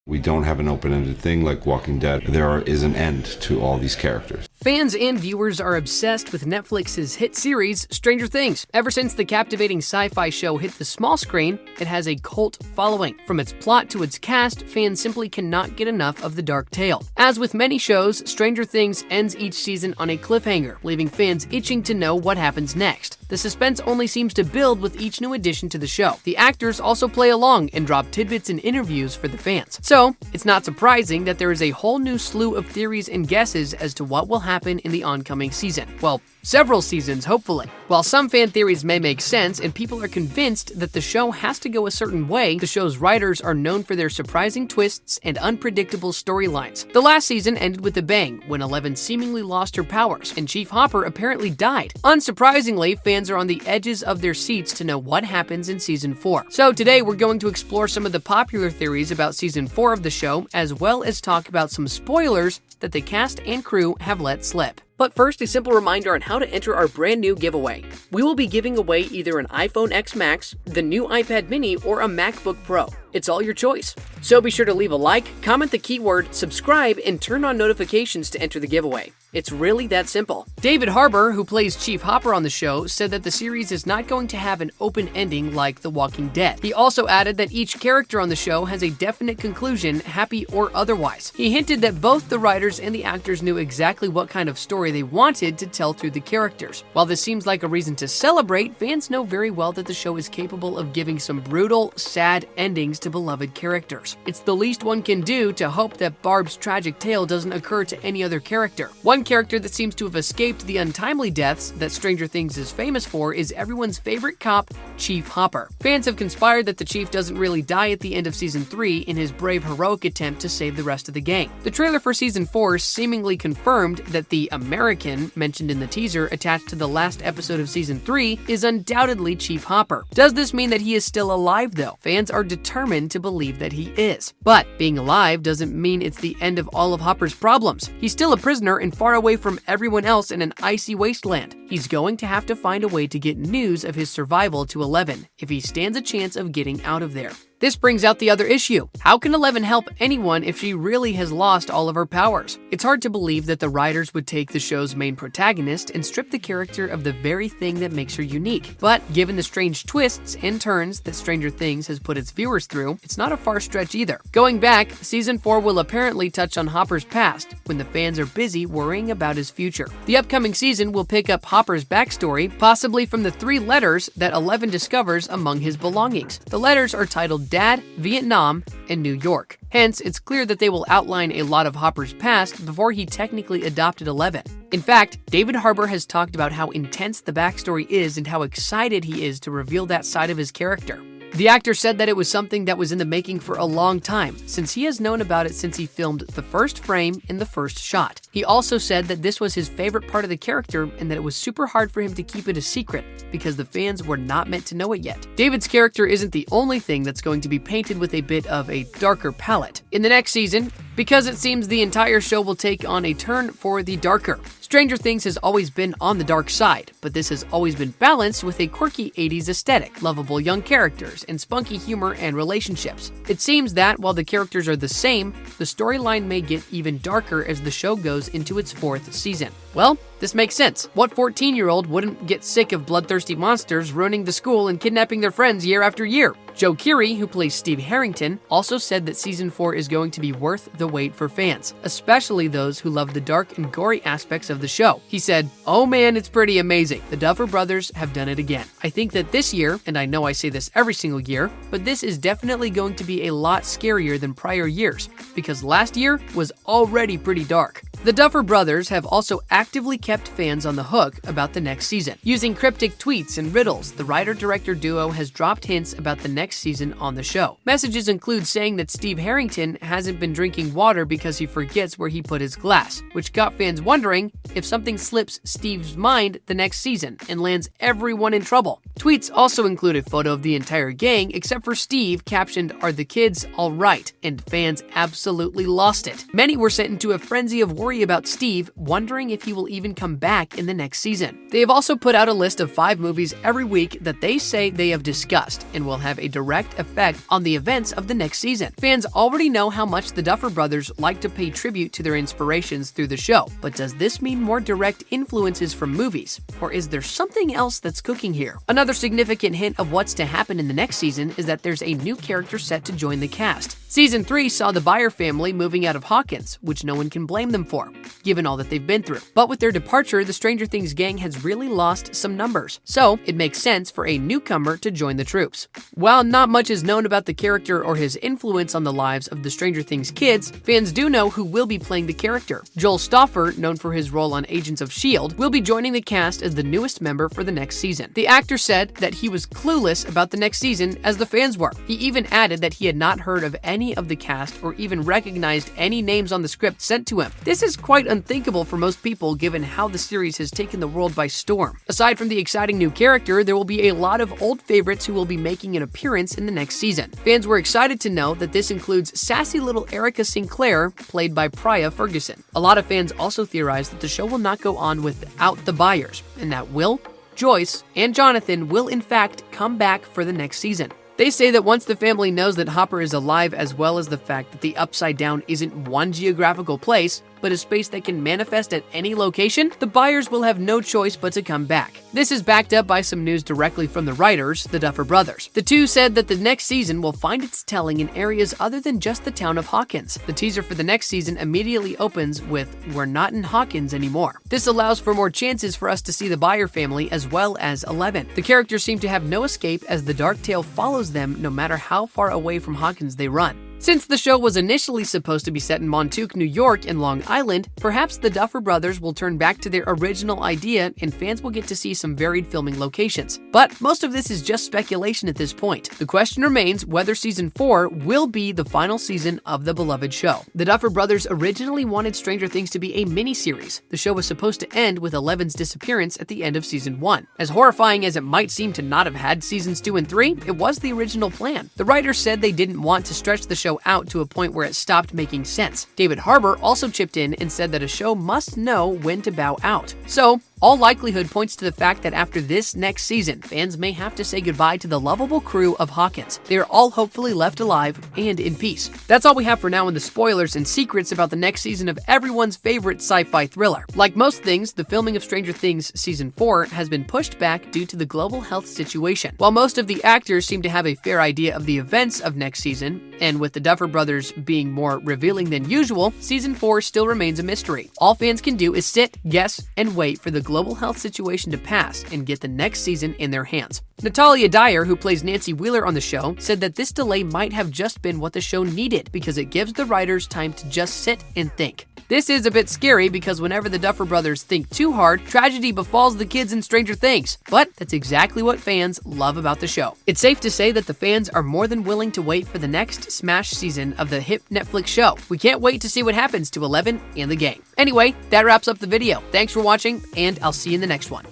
We don't have an open-ended thing like Walking Dead. There is an end to all these characters. Fans and viewers are obsessed with Netflix's hit series, Stranger Things. Ever since the captivating sci-fi show hit the small screen, it has a cult following. From its plot to its cast, fans simply cannot get enough of the dark tale. As with many shows, Stranger Things ends each season on a cliffhanger, leaving fans itching to know what happens next. The suspense only seems to build with each new addition to the show. The actors also play along and drop tidbits in interviews for the fans. So, it's not surprising that there is a whole new slew of theories and guesses as to what will happen in the oncoming season. Well, several seasons, hopefully. While some fan theories may make sense and people are convinced that the show has to go a certain way, the show's writers are known for their surprising twists and unpredictable storylines. The last season ended with a bang when Eleven seemingly lost her powers and Chief Hopper apparently died. Unsurprisingly, fans are on the edges of their seats to know what happens in Season 4. So today we're going to explore some of the popular theories about Season 4 of the show, as well as talk about some spoilers that the cast and crew have let slip. But first, a simple reminder on how to enter our brand new giveaway. We will be giving away either an iPhone X Max, the new iPad mini, or a MacBook Pro. It's all your choice. So be sure to leave a like, comment the keyword, subscribe, and turn on notifications to enter the giveaway. It's really that simple. David Harbour, who plays Chief Hopper on the show, said that the series is not going to have an open ending like The Walking Dead. He also added that each character on the show has a definite conclusion, happy or otherwise. He hinted that both the writers and the actors knew exactly what kind of story they wanted to tell through the characters. While this seems like a reason to celebrate, fans know very well that the show is capable of giving some brutal, sad endings to beloved characters. It's the least one can do to hope that Barb's tragic tale doesn't occur to any other character. One character that seems to have escaped the untimely deaths that Stranger Things is famous for is everyone's favorite cop, Chief Hopper. Fans have conspired that the Chief doesn't really die at the end of Season 3 in his brave, heroic attempt to save the rest of the gang. The trailer for Season 4 seemingly confirmed that the American mentioned in the teaser attached to the last episode of Season 3 is undoubtedly Chief Hopper. Does this mean that he is still alive though? Fans are determined to believe that he is. But being alive doesn't mean it's the end of all of Hopper's problems. He's still a prisoner and far away from everyone else in an icy wasteland. He's going to have to find a way to get news of his survival to Eleven if he stands a chance of getting out of there. This brings out the other issue. How can Eleven help anyone if she really has lost all of her powers? It's hard to believe that the writers would take the show's main protagonist and strip the character of the very thing that makes her unique. But given the strange twists and turns that Stranger Things has put its viewers through, it's not a far stretch either. Going back, Season 4 will apparently touch on Hopper's past when the fans are busy worrying about his future. The upcoming season will pick up Hopper's backstory, possibly from the 3 letters that Eleven discovers among his belongings. The letters are titled Dad, Vietnam, and New York. Hence, it's clear that they will outline a lot of Hopper's past before he technically adopted Eleven. In fact, David Harbour has talked about how intense the backstory is and how excited he is to reveal that side of his character. The actor said that it was something that was in the making for a long time, since he has known about it since he filmed the first frame in the first shot. He also said that this was his favorite part of the character and that it was super hard for him to keep it a secret because the fans were not meant to know it yet. David's character isn't the only thing that's going to be painted with a bit of a darker palette. In the next season, because it seems the entire show will take on a turn for the darker. Stranger Things has always been on the dark side, but this has always been balanced with a quirky 80s aesthetic, lovable young characters, and spunky humor and relationships. It seems that, while the characters are the same, the storyline may get even darker as the show goes into its 4th season. Well, this makes sense. What 14-year-old wouldn't get sick of bloodthirsty monsters ruining the school and kidnapping their friends year after year? Joe Keery, who plays Steve Harrington, also said that Season 4 is going to be worth the wait for fans, especially those who love the dark and gory aspects of the show. He said, "Oh man, it's pretty amazing. The Duffer Brothers have done it again. I think that this year, and I know I say this every single year, but this is definitely going to be a lot scarier than prior years, because last year was already pretty dark." The Duffer Brothers have also actively kept fans on the hook about the next season. Using cryptic tweets and riddles, the writer-director duo has dropped hints about the next season on the show. Messages include saying that Steve Harrington hasn't been drinking water because he forgets where he put his glass, which got fans wondering if something slips Steve's mind the next season and lands everyone in trouble. Tweets also include a photo of the entire gang except for Steve captioned, "Are the kids all right?" and fans absolutely lost it. Many were sent into a frenzy of worry worry about Steve, wondering if he will even come back in the next season. They have also put out a list of 5 movies every week that they say they have discussed and will have a direct effect on the events of the next season. Fans already know how much the Duffer Brothers like to pay tribute to their inspirations through the show, but does this mean more direct influences from movies? Or is there something else that's cooking here? Another significant hint of what's to happen in the next season is that there's a new character set to join the cast. Season 3 saw the Byer family moving out of Hawkins, which no one can blame them for, given all that they've been through. But with their departure, the Stranger Things gang has really lost some numbers, so it makes sense for a newcomer to join the troops. While not much is known about the character or his influence on the lives of the Stranger Things kids, fans do know who will be playing the character. Joel Stoffer, known for his role on Agents of S.H.I.E.L.D., will be joining the cast as the newest member for the next season. The actor said that he was clueless about the next season as the fans were. He even added that he had not heard of any of the cast or even recognized any names on the script sent to him. This is quite unthinkable for most people given how the series has taken the world by storm. Aside from the exciting new character, there will be a lot of old favorites who will be making an appearance in the next season. Fans were excited to know that this includes sassy little Erica Sinclair, played by Priya Ferguson. A lot of fans also theorize that the show will not go on without the Byers, and that Will, Joyce, and Jonathan will in fact come back for the next season. They say that once the family knows that Hopper is alive, as well as the fact that the Upside Down isn't one geographical place, but a space that can manifest at any location, the Byers will have no choice but to come back. This is backed up by some news directly from the writers, the Duffer Brothers. The two said that the next season will find its telling in areas other than just the town of Hawkins. The teaser for the next season immediately opens with, "We're not in Hawkins anymore." This allows for more chances for us to see the Byer family as well as Eleven. The characters seem to have no escape as the dark tale follows them no matter how far away from Hawkins they run. Since the show was initially supposed to be set in Montauk, New York and Long Island, perhaps the Duffer Brothers will turn back to their original idea and fans will get to see some varied filming locations. But most of this is just speculation at this point. The question remains whether Season 4 will be the final season of the beloved show. The Duffer Brothers originally wanted Stranger Things to be a mini-series. The show was supposed to end with Eleven's disappearance at the end of Season 1. As horrifying as it might seem to not have had Seasons 2 and 3, it was the original plan. The writers said they didn't want to stretch the show out to a point where it stopped making sense. David Harbour also chipped in and said that a show must know when to bow out. So, all likelihood points to the fact that after this next season, fans may have to say goodbye to the lovable crew of Hawkins. They are all hopefully left alive and in peace. That's all we have for now in the spoilers and secrets about the next season of everyone's favorite sci-fi thriller. Like most things, the filming of Stranger Things Season 4 has been pushed back due to the global health situation. While most of the actors seem to have a fair idea of the events of next season, and with the Duffer Brothers being more revealing than usual, Season 4 still remains a mystery. All fans can do is sit, guess, and wait for the global health situation to pass and get the next season in their hands. Natalia Dyer, who plays Nancy Wheeler on the show, said that this delay might have just been what the show needed because it gives the writers time to just sit and think. This is a bit scary because whenever the Duffer Brothers think too hard, tragedy befalls the kids in Stranger Things. But that's exactly what fans love about the show. It's safe to say that the fans are more than willing to wait for the next smash season of the hip Netflix show. We can't wait to see what happens to Eleven and the gang. Anyway, that wraps up the video. Thanks for watching, and I'll see you in the next one.